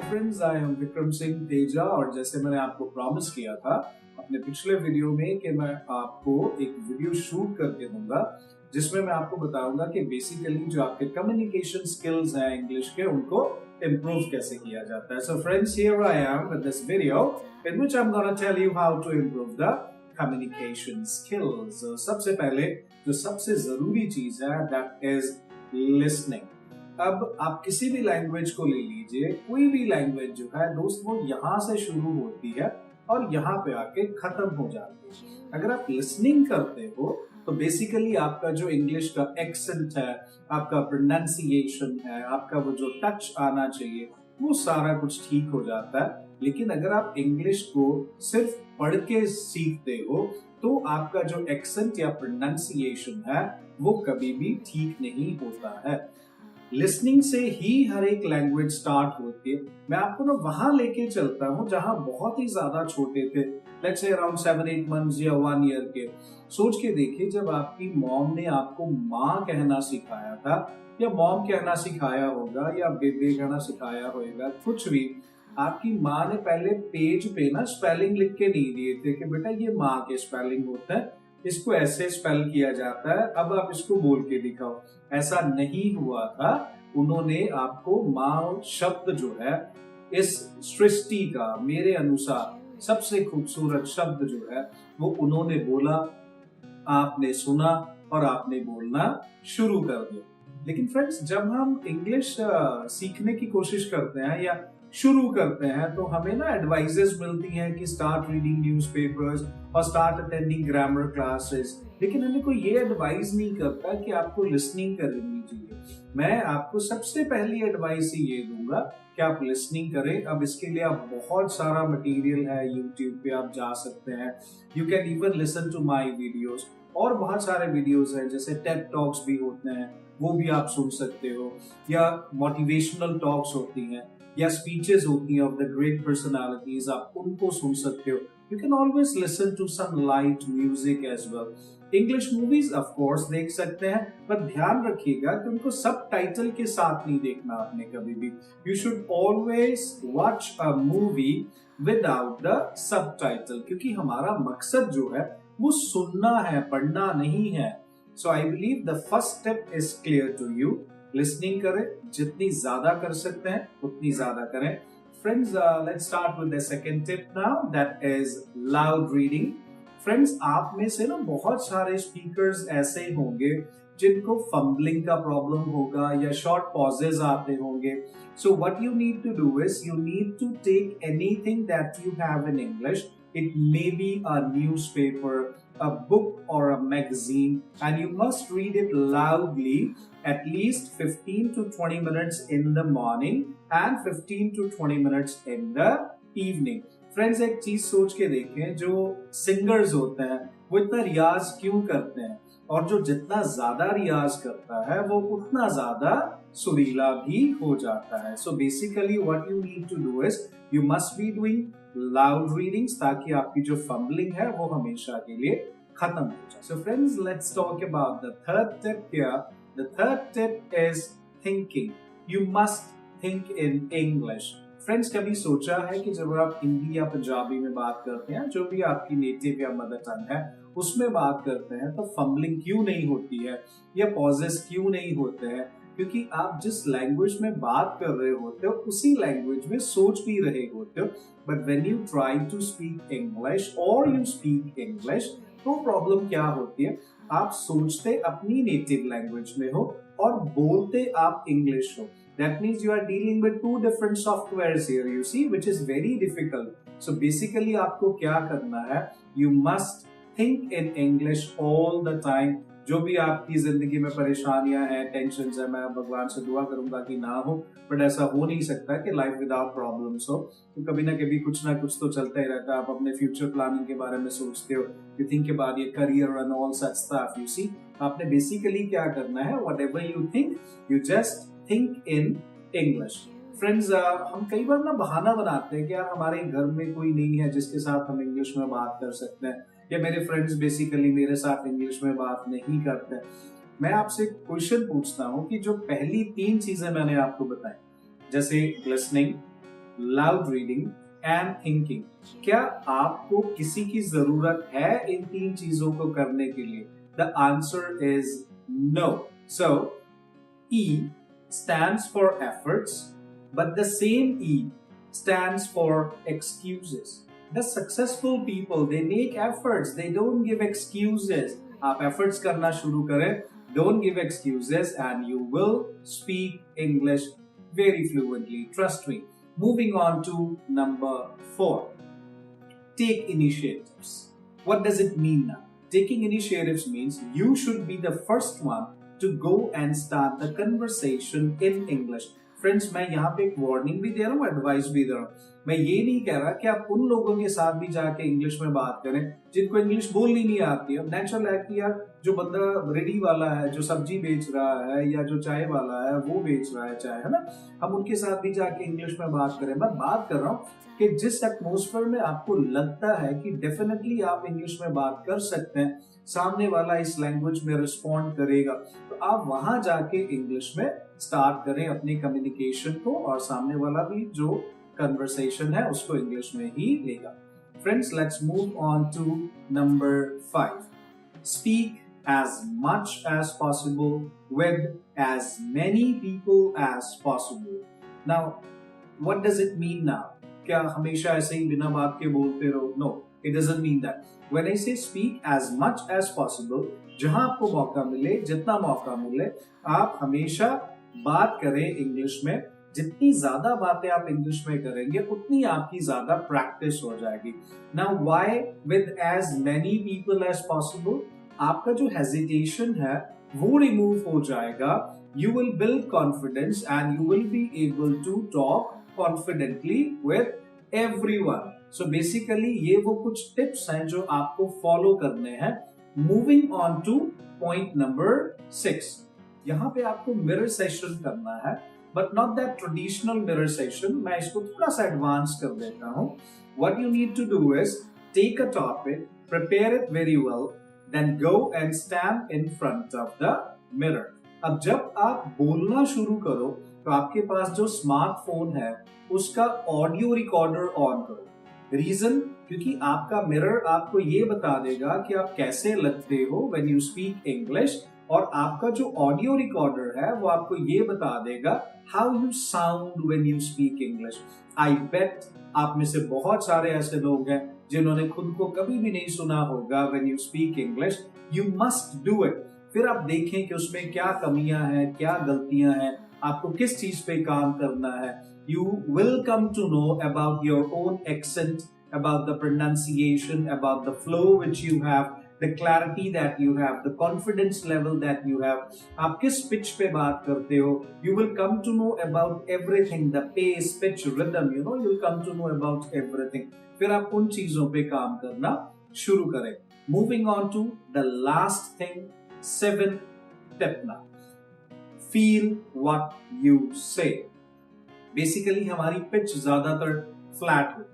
Friends, I am Vikram Singh Teja और जैसे मैंने आपको प्रॉमिस किया था अपने पिछले वीडियो में कि मैं आपको एक वीडियो शूट करके दूंगा जिसमें मैं आपको बताऊंगा कि बेसिकली जो आपके कम्युनिकेशन स्किल्स हैं इंग्लिश के उनको इम्प्रूव कैसे किया जाता है। So friends, here I am with this video in which I am gonna tell you how to improve the communication skills. सबसे पहले जो सबसे जरूरी चीज है दैट इज लिसनिंग। अब आप किसी भी लैंग्वेज को ले लीजिए, कोई भी लैंग्वेज जो है दोस्त वो यहाँ से शुरू होती है और यहाँ पे आके खत्म हो जाती है। अगर आप लिसनिंग करते हो तो बेसिकली आपका जो इंग्लिश का एक्सेंट है, आपका प्रोनाउंसिएशन है, आपका वो जो टच आना चाहिए वो सारा कुछ ठीक हो जाता है। लेकिन अगर आप इंग्लिश को सिर्फ पढ़ के सीखते हो तो आपका जो एक्सेंट या प्रोनाउंसिएशन है वो कभी भी ठीक नहीं होता है। लिसनिंग से ही हर एक लैंग्वेज स्टार्ट होती है। मैं आपको ना वहां लेके चलता हूँ जहां बहुत ही ज्यादा छोटे थे, लेट्स से अराउंड 7-8 मंथ्स या 1 ईयर के। सोच के देखिए, जब आपकी मॉम ने आपको माँ कहना सिखाया था या मॉम कहना सिखाया होगा या बेबे कहना सिखाया होगा, कुछ भी, आपकी माँ ने पहले पेज पे ना स्पेलिंग लिख के नहीं दिए थे कि बेटा ये माँ के स्पेलिंग होता है, इसको ऐसे स्पेल किया जाता है, अब आप इसको बोल के दिखाओ। ऐसा नहीं हुआ था। उन्होंने आपको माँ शब्द जो है इस सृष्टि का मेरे अनुसार सबसे खूबसूरत शब्द जो है वो उन्होंने बोला, आपने सुना और आपने बोलना शुरू कर दिया। लेकिन फ्रेंड्स, जब हम इंग्लिश सीखने की कोशिश करते हैं या शुरू करते हैं तो हमें ना एडवाइजेस मिलती हैं कि स्टार्ट रीडिंग न्यूज़पेपर्स और स्टार्ट अटेंडिंग ग्रामर क्लासेस, लेकिन हमें कोई ये एडवाइस नहीं करता कि आपको लिसनिंग करनी चाहिए। मैं आपको सबसे पहली एडवाइस ही ये दूंगा कि आप लिसनिंग करें। अब इसके लिए आप बहुत सारा मटेरियल है, यूट्यूब पे आप जा सकते हैं, you can even listen to my videos, और बहुत सारे वीडियोज हैं जैसे टेड टॉक्स भी होते हैं वो भी आप सुन सकते हो, या मोटिवेशनल टॉक्स होती हैं या स्पीचेस होती हैं ऑफ द ग्रेट पर्सनालिटीज, आप उनको सुन सकते हो। You can always listen to some light music as well. English movies of course देख सकते हैं, पर ध्यान रखिएगा कि उनको सब टाइटल के साथ नहीं देखना आपने कभी भी। You should always watch a movie without the sub title, क्योंकि हमारा मकसद जो है वो सुनना है, पढ़ना नहीं है। So I believe the first step is clear to you. Listening करें, जितनी ज्यादा कर सकते हैं उतनी ज्यादा करें। Friends, let's start with the second tip now, that is loud reading. Friends, आप में से ना बहुत सारे स्पीकर्स ऐसे होंगे जिनको फंबलिंग का प्रॉब्लम होगा या शॉर्ट पॉजेज आते होंगे। So what you need to do is you need to take anything that you have in English, it may be a newspaper, a book or a magazine, and you must read it loudly at least 15 to 20 minutes in the morning and 15 to 20 minutes in the evening. Friends, एक चीज सोच के देखें, जो singers होते हैं वो इतना रियाज क्यों करते हैं, और जो जितना ज्यादा रियाज करता है वो उतना ज्यादा सुरीला भी हो जाता है। So basically what you need to do is you must be doing loud readings, ताकि आपकी जो फंबलिंग है वो हमेशा के लिए खत्म हो जाए। So friends, let's talk about the third tip here. The third tip is thinking. You must think in English. Friends, कभी सोचा है कि जब आप हिंदी या पंजाबी में बात करते हैं, जो भी आपकी नेटिव या मदर टंग है उसमें बात करते हैं, तो फंबलिंग क्यों नहीं होती है या पॉजेस क्यों नहीं होते हैं? क्योंकि आप जिस लैंग्वेज में बात कर रहे होते हो उसी लैंग्वेज में सोच भी रहे होते हो। But when you try to speak English और यू स्पीक इंग्लिश, तो प्रॉब्लम क्या होती है, आप सोचते अपनी नेटिव लैंग्वेज में हो और बोलते आप इंग्लिश हो। That means you are dealing with two different softwares here, you see, which is very difficult. So basically आपको क्या करना है, you must think in English all the time. जो भी आपकी जिंदगी में परेशानियां हैं, टेंशन है, मैं भगवान से दुआ करूंगा कि ना हो, बट ऐसा हो नहीं सकता कि लाइफ विदाउट प्रॉब्लम्स हो। तो कभी ना कभी कुछ ना कुछ तो चलता ही रहता है। आप अपने फ्यूचर प्लानिंग के बारे में सोचते हो, you think about your career and all such stuff, you see. आपने बेसिकली क्या करना है, whatever you think you just think in English. Friends, हम कई बार ना बहाना बनाते हैं कि यार हमारे घर में कोई नहीं है जिसके साथ हम इंग्लिश में बात कर सकते हैं, या मेरे फ्रेंड्स बेसिकली मेरे साथ इंग्लिश में बात नहीं करते। मैं आपसे क्वेश्चन पूछता हूँ कि जो पहली 3 चीजें मैंने आपको बताई, जैसे listening, loud reading and thinking. क्या आपको किसी की जरूरत है इन 3 चीजों को करने के लिए? The answer is no. So E stands for efforts, but the same E stands for excuses. The successful people, they make efforts, they don't give excuses. आप efforts करना शुरू करें, don't give excuses, and you will speak English very fluently. Trust me. Moving on to number 4. Take initiatives. What does it mean now? Taking initiatives means you should be the first one to go and start the conversation in English. Friends, मैं यहाँ पे एक warning भी दे रहा हूँ, advice भी दे रहा हूँ। मैं ये नहीं कह रहा कि आप उन लोगों के साथ भी जाके इंग्लिश में बात करें जिनको इंग्लिश बोलनी नहीं आती है। नेचुरल है कि यार जो बंदा रेडी वाला है, जो सब्जी बेच रहा है या जो चाय वाला है वो बेच रहा है चाय, है ना, हम उनके साथ भी जाके इंग्लिश में बात करें। मैं बात कर रहा हूँ कि जिस एटमोस्फेयर में आपको लगता है कि डेफिनेटली आप इंग्लिश में बात कर सकते हैं, सामने वाला इस लैंग्वेज में रिस्पॉन्ड करेगा, तो आप वहां जाके इंग्लिश में स्टार्ट करें अपनी कम्युनिकेशन को, और सामने वाला भी जो कन्वर्सेशन है उसको इंग्लिश में ही लेगा। Friends, let's move on to number 5. Speak as much as possible with as many people as possible. Now, what does it mean now? क्या हमेशा ऐसे ही बिना बात के बोलते रहो? No, it doesn't mean that. When I say speak as much as possible, जहां आपको मौका मिले, जितना मौका मिले, आप हमेशा बात करें इंग्लिश में। जितनी ज्यादा बातें आप इंग्लिश में करेंगे उतनी आपकी ज्यादा प्रैक्टिस हो जाएगी। Now, why with as many people as possible? आपका जो हेजिटेशन है वो रिमूव हो जाएगा। You will build confidence and you will be able to talk confidently with everyone. So basically ये वो कुछ टिप्स हैं जो आपको फॉलो करने हैं। Moving on to point number 6. यहाँ पे आपको मिरर सेशन करना है, but not that traditional mirror session. मैं इसको थोड़ा सा एडवांस कर देता हूँ। What you need to do is take a topic, prepare it very well, then go and stand in front of the mirror. अब जब आप बोलना शुरू करो तो आपके पास जो स्मार्टफोन है उसका ऑडियो रिकॉर्डर ऑन करो। रीजन, क्योंकि आपका मिरर आपको ये बता देगा कि आप कैसे लगते हो व्हेन यू स्पीक इंग्लिश, और आपका जो ऑडियो रिकॉर्डर है वो आपको ये बता देगा how you sound when you speak English. I bet आप में से बहुत सारे ऐसे लोग हैं जिन्होंने खुद को कभी भी नहीं सुना होगा when you speak English. You must do it. फिर आप देखें कि उसमें क्या कमियां हैं, क्या गलतियां हैं, आपको किस चीज पे काम करना है। You will come to know about your own accent, about the pronunciation, about the flow which you have, the clarity that you have, the confidence level that you have, आप किस pitch पे बात करते हो। You will come to know about everything, the pace, pitch, rhythm, you'll come to know about everything. फिर आप उन चीजों पे काम करना शुरू करें। Moving on to the last thing, 7th tip now. Feel what you say. Basically हमारी pitch ज्यादातर flat है।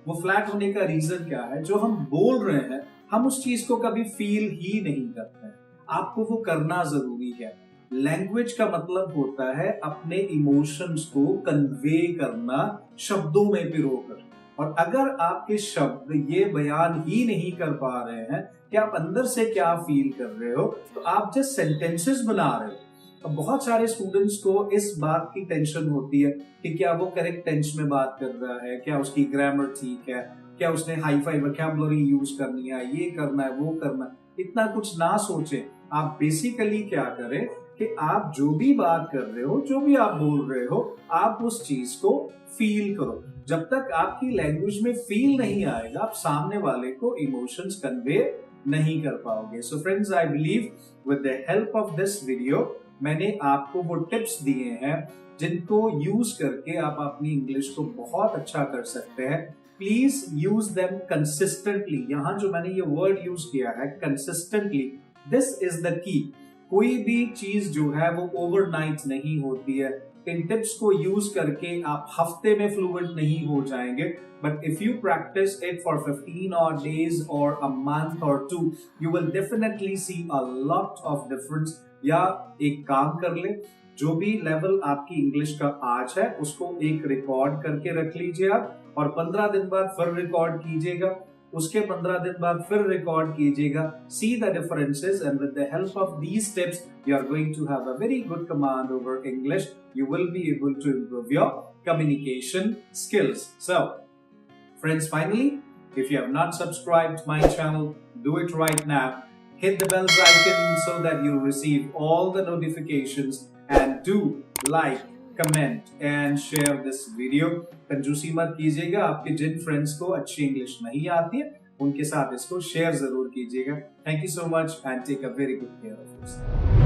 वो फ्लैट होने का रीजन क्या है? जो हम बोल रहे हैं हम उस चीज को कभी फील ही नहीं करते हैं। आपको वो करना जरूरी है। लैंग्वेज का मतलब होता है अपने इमोशंस को कन्वे करना शब्दों में पिरोकर, और अगर आपके शब्द ये बयान ही नहीं कर पा रहे हैं कि आप अंदर से क्या फील कर रहे हो, तो आप जस्ट सेंटेंसेस बना रहे हो। अब बहुत सारे स्टूडेंट्स को इस बात की टेंशन होती है कि क्या वो करेक्ट टेंस में बात कर रहा है, क्या उसकी ग्रामर ठीक है, क्या उसने हाई फाई वोकैबुलरी यूज करनी है, ये करना है वो करना है। इतना कुछ ना सोचे। आप बेसिकली क्या करें कि आप जो भी बात कर रहे हो, जो भी आप बोल रहे हो, आप उस चीज को फील करो। जब तक आपकी लैंग्वेज में फील नहीं आएगा आप सामने वाले को इमोशंस कन्वे नहीं कर पाओगे। So friends, I believe with the help of this video मैंने आपको वो टिप्स दिए हैं जिनको यूज करके आप अपनी इंग्लिश को बहुत अच्छा कर सकते हैं। Please use them consistently. यहाँ जो मैंने ये वर्ड यूज किया है consistently, this is the key. कोई भी चीज जो है वो ओवरनाइट नहीं होती है। इन टिप्स को यूज करके आप हफ्ते में फ्लुएंट नहीं हो जाएंगे, but if you practice it for 15 or days or a month or 2, you will definitely see a lot of difference। या एक काम कर ले, जो भी लेवल आपकी इंग्लिश का आज है उसको एक रिकॉर्ड करके रख लीजिए आप, और 15 दिन बाद फिर रिकॉर्ड कीजिएगा, उसके 15 दिन बाद फिर रिकॉर्ड कीजिएगा. See the differences, and with the help of these tips you are going to have a very good command over English. You will be able to improve your communication skills. So friends, finally, if you have not subscribed my channel, do it right now. Hit the bell icon so that you receive all the notifications, and do like, comment and share this video. कंजूसी मत कीजिएगा, आपके जिन friends को अच्छी English नहीं आती है उनके साथ इसको शेयर जरूर कीजिएगा. Thank you so much and take a very good care of yourself.